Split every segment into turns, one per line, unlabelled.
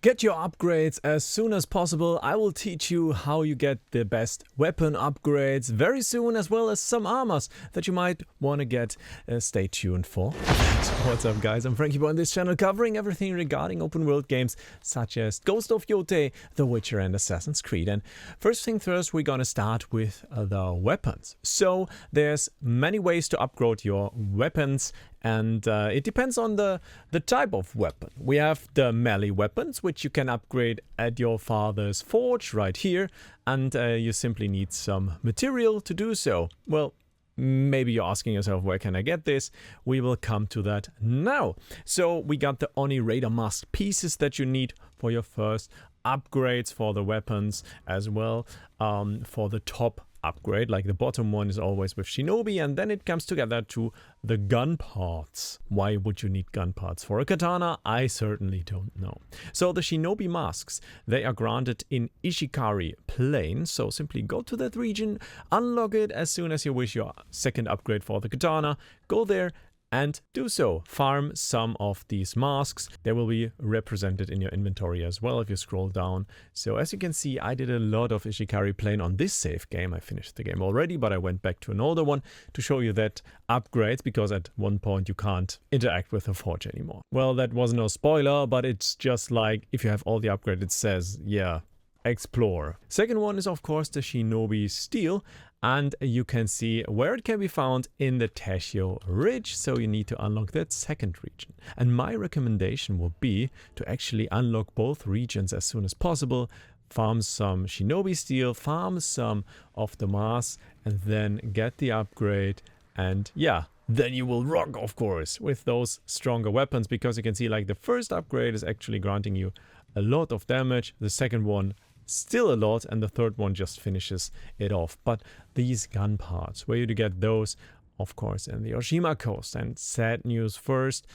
Get your upgrades as soon as possible. I will teach you how you get the best weapon upgrades very soon, as well as some armors that you might want to get. Stay tuned for that. What's up, guys? I'm Franky Boy on this channel, covering everything regarding open world games such as Ghost of Yōtei, The Witcher, and Assassin's Creed. And first thing first, we're gonna start with the weapons. So there's many ways to upgrade your weapons, and it depends on the type of weapon. We have the melee weapons, which you can upgrade at your father's forge right here, and you simply need some material to do so. Well, maybe you're asking yourself, where can I get this? We will come to that now. So we got the Oni Raider Mask pieces that you need for your first upgrades for the weapons, as well for the top upgrade. Like the bottom one is always with Shinobi, and then it comes together to the gun parts. Why would you need gun parts for a katana? I certainly don't know. So the Shinobi masks, they are granted in Ishikari Plain, so simply go to that region, unlock it as soon as you wish your second upgrade for the katana, go there and do so. Farm some of these masks. They will be represented in your inventory as well if you scroll down. So as you can see, I did a lot of Ishikari Plain on this save game. I finished the game already, but I went back to an older one to show you that upgrades, because at one point you can't interact with the forge anymore. Well, that was no spoiler, but it's just like if you have all the upgrades, it says, yeah, explore. Second one is of course the Shinobi Steel, and you can see where it can be found in the Teshio Ridge, so you need to unlock that second region. And my recommendation would be to actually unlock both regions as soon as possible, farm some Shinobi Steel, farm some of the masks, and then get the upgrade, and yeah, then you will rock, of course, with those stronger weapons, because you can see like the first upgrade is actually granting you a lot of damage, the second one still a lot, and the third one just finishes it off. But these gun parts, where you to get those, of course, in the Oshima Coast. And sad news first,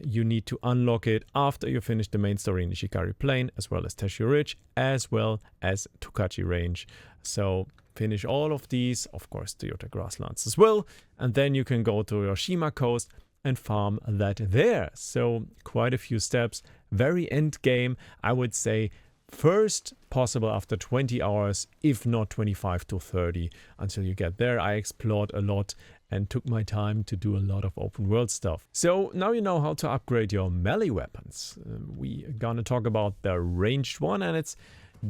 you need to unlock it after you finish the main story in Ishikari Plain, as well as Teshio Ridge, as well as Tokachi Range. So finish all of these, of course the Yota Grasslands as well, and then you can go to Oshima Coast and farm that there. So quite a few steps, very end game, I would say. First possible after 20 hours, if not 25 to 30, until you get there. I explored a lot and took my time to do a lot of open world stuff. So now you know how to upgrade your melee weapons. We're gonna talk about the ranged one, and it's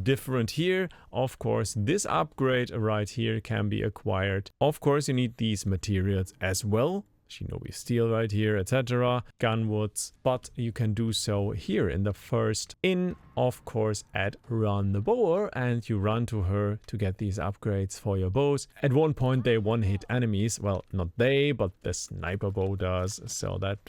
different here. Of course, this upgrade right here can be acquired. Of course, you need these materials as well. Shinobi Steel right here, etc. Gunwoods, but you can do so here in the first inn, of course, at Run the Bower, and you run to her to get these upgrades for your bows. At one point they one-hit enemies, well, not they, but the sniper bow does, so that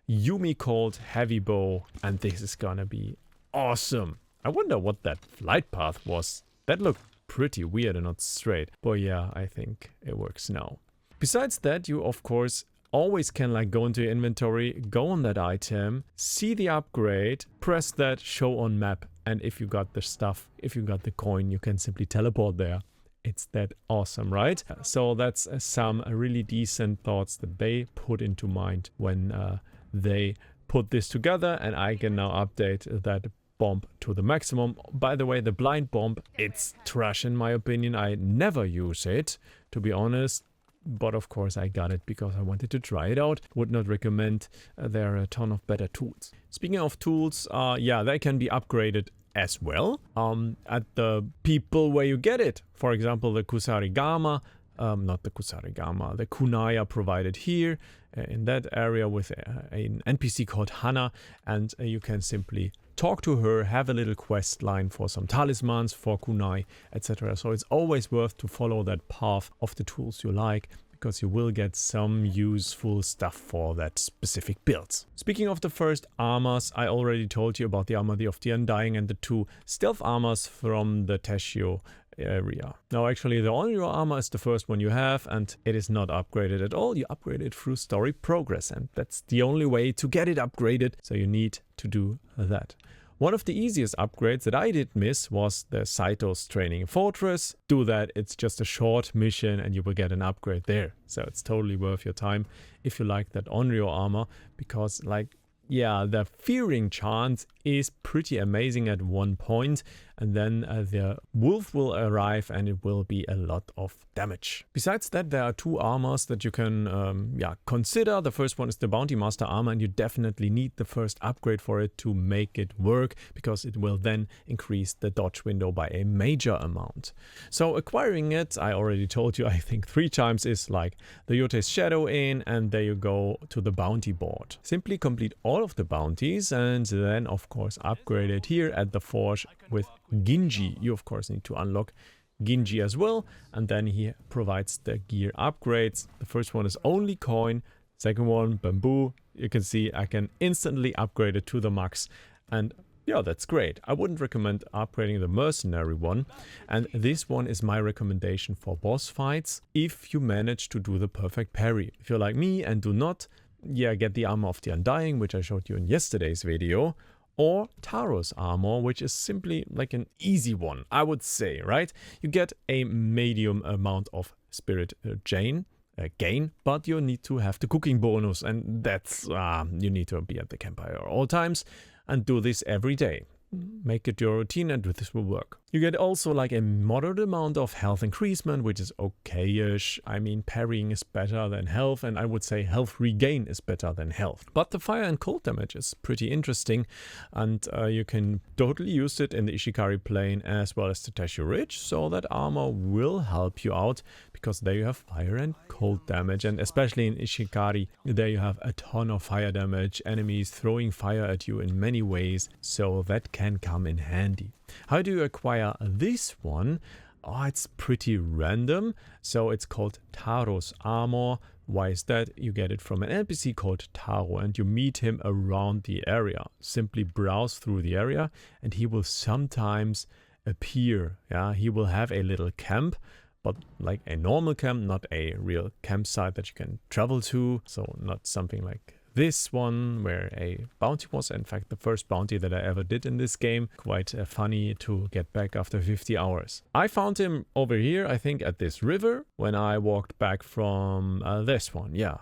Yumi called heavy bow, and this is gonna be awesome. I wonder what that flight path was. That looked pretty weird and not straight, but yeah, I think it works now. Besides that, you of course always can like go into your inventory, go on that item, see the upgrade, press that show on map, and if you got the stuff, if you got the coin, you can simply teleport there. It's that awesome, right? So that's some really decent thoughts that they put into mind when they put this together, and I can now update that bomb to the maximum. By the way, the blind bomb, it's trash in my opinion. I never use it, to be honest. But of course I got it because I wanted to try it out. Would not recommend. There are a ton of better tools. Speaking of tools, yeah, they can be upgraded as well at the people where you get it. For example, the Kusarigama, not the Kusarigama, the kunai are provided here in that area with an NPC called Hana, and you can simply talk to her, have a little quest line for some talismans, for kunai, etc. So it's always worth to follow that path of the tools you like, because you will get some useful stuff for that specific builds. Speaking of the first armors, I already told you about the armor of the Undying and the two stealth armors from the Teshio area. Now actually the Onryo armor is the first one you have, and it is not upgraded at all. You upgrade it through story progress, and that's the only way to get it upgraded, so you need to do that. One of the easiest upgrades that I did miss was the Saito's Training Fortress. Do that, it's just a short mission and you will get an upgrade there. So it's totally worth your time if you like that Onryo armor, because like yeah, the fearing chance is pretty amazing at one point, and then the wolf will arrive and it will be a lot of damage. Besides that, there are two armors that you can consider. The first one is the Bounty Master armor, and you definitely need the first upgrade for it to make it work, because it will then increase the dodge window by a major amount. So acquiring it, I already told you, I think 3 times, is like the Yōtei's Shadow in, and there you go to the bounty board. Simply complete all of the bounties and then of course upgrade it here at the forge with Ginji. You of course need to unlock Ginji as well, and then he provides the gear upgrades. The first one is only coin, second one bamboo. You can see I can instantly upgrade it to the max, and yeah, that's great. I wouldn't recommend upgrading the mercenary one, and this one is my recommendation for boss fights if you manage to do the perfect parry. If you're like me and do not, get the armor of the Undying, which I showed you in yesterday's video, or Taro's armor, which is simply like an easy one, I would say, right? You get a medium amount of spirit gain, but you need to have the cooking bonus, and that's, you need to be at the campfire all times and do this every day. Make it your routine and this will work. You get also like a moderate amount of health increasement, which is okay-ish. I mean, parrying is better than health, and I would say health regain is better than health. But the fire and cold damage is pretty interesting, and you can totally use it in the Ishikari Plain as well as the Tesshu Ridge, so that armor will help you out, because there you have fire and cold damage, and especially in Ishikari, there you have a ton of fire damage, enemies throwing fire at you in many ways, so that can come in handy. How do you acquire this one? Oh, it's pretty random. So it's called Taro's armor. Why is that? You get it from an NPC called Taro, and you meet him around the area. Simply browse through the area and he will sometimes appear. Yeah, he will have a little camp, but like a normal camp, not a real campsite that you can travel to. So not something like this one where a bounty was. In fact, the first bounty that I ever did in this game. Quite funny to get back after 50 hours. I found him over here, I think at this river, when I walked back from this one. Yeah,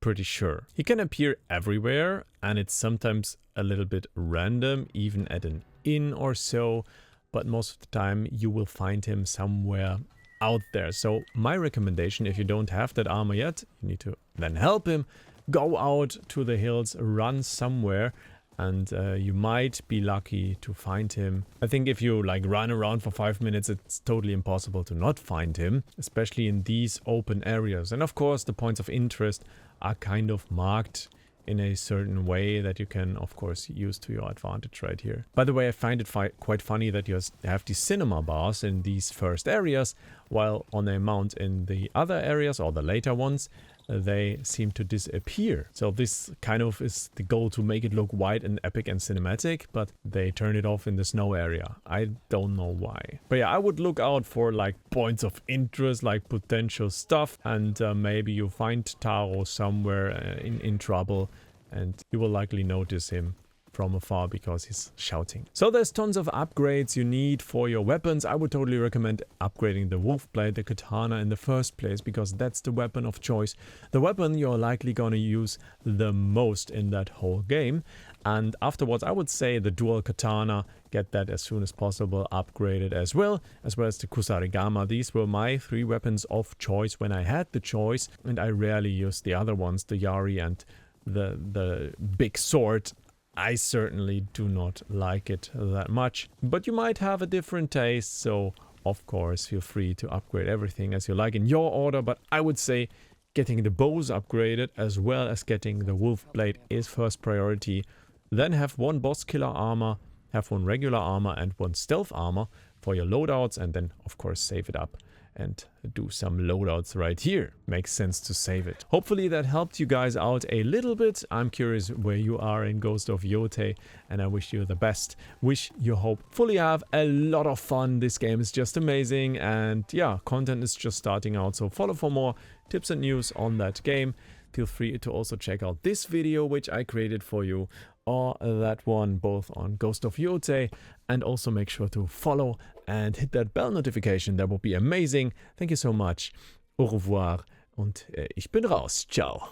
pretty sure. He can appear everywhere, and it's sometimes a little bit random, even at an inn or so. But most of the time you will find him somewhere out there. So my recommendation, if you don't have that armor yet, you need to then help him. Go out to the hills, run somewhere, and you might be lucky to find him. I think if you like run around for 5 minutes, it's totally impossible to not find him, especially in these open areas. And of course, the points of interest are kind of marked in a certain way that you can, of course, use to your advantage right here. By the way, I find it quite funny that you have these cinema bars in these first areas, while on a mount in the other areas, or the later ones, they seem to disappear. So this kind of is the goal, to make it look wide and epic and cinematic, but they turn it off in the snow area. I don't know why. But yeah, I would look out for like points of interest, like potential stuff, and maybe you find Taro somewhere in trouble, and you will likely notice him from afar because he's shouting. So there's tons of upgrades you need for your weapons. I would totally recommend upgrading the wolf blade, the katana, in the first place, because that's the weapon of choice. The weapon you're likely gonna use the most in that whole game. And afterwards, I would say the dual katana, get that as soon as possible, upgraded as well as the kusarigama. These were my 3 weapons of choice when I had the choice, and I rarely used the other ones, the yari and the big sword. I certainly do not like it that much, but you might have a different taste, so of course feel free to upgrade everything as you like in your order. But I would say getting the bows upgraded as well as getting the wolf blade is first priority. Then have 1 boss killer armor, have 1 regular armor and 1 stealth armor for your loadouts, and then of course save it up and do some loadouts right here. Makes sense to save it. Hopefully that helped you guys out a little bit. I'm curious where you are in Ghost of Yōtei, and I wish you the best. Wish you hopefully have a lot of fun. This game is just amazing, and yeah, content is just starting out, so follow for more tips and news on that game. Feel free to also check out this video which I created for you, or that one, both on Ghost of Yōtei, and also make sure to follow and hit that bell notification. That would be amazing. Thank you so much. Au revoir und ich bin raus. Ciao.